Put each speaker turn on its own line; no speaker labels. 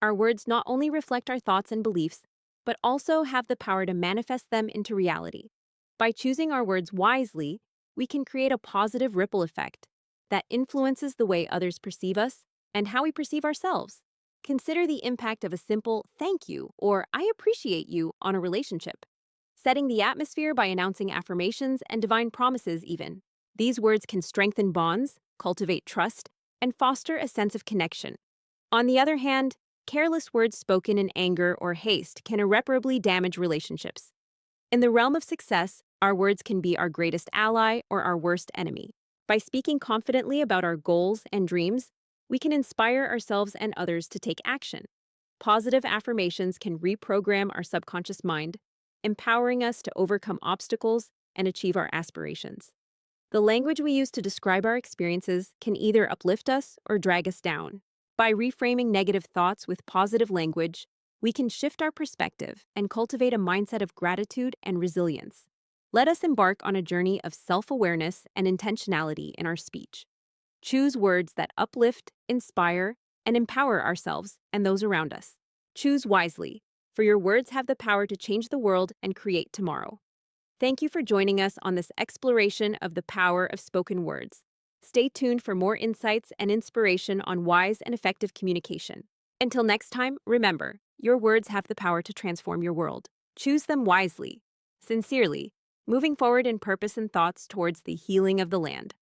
Our words not only reflect our thoughts and beliefs, but also have the power to manifest them into reality. By choosing our words wisely, we can create a positive ripple effect that influences the way others perceive us and how we perceive ourselves. Consider the impact of a simple thank you or I appreciate you on a relationship, setting the atmosphere by announcing affirmations and divine promises, even. These words can strengthen bonds, cultivate trust, and foster a sense of connection. On the other hand, careless words spoken in anger or haste can irreparably damage relationships. In the realm of success, our words can be our greatest ally or our worst enemy. By speaking confidently about our goals and dreams, we can inspire ourselves and others to take action. Positive affirmations can reprogram our subconscious mind, empowering us to overcome obstacles and achieve our aspirations. The language we use to describe our experiences can either uplift us or drag us down. By reframing negative thoughts with positive language, we can shift our perspective and cultivate a mindset of gratitude and resilience. Let us embark on a journey of self-awareness and intentionality in our speech. Choose words that uplift, inspire, and empower ourselves and those around us. Choose wisely, for your words have the power to change the world and create tomorrow. Thank you for joining us on this exploration of the power of spoken words. Stay tuned for more insights and inspiration on wise and effective communication. Until next time, remember, your words have the power to transform your world. Choose them wisely. Sincerely, moving forward in purpose and thoughts towards the healing of the land.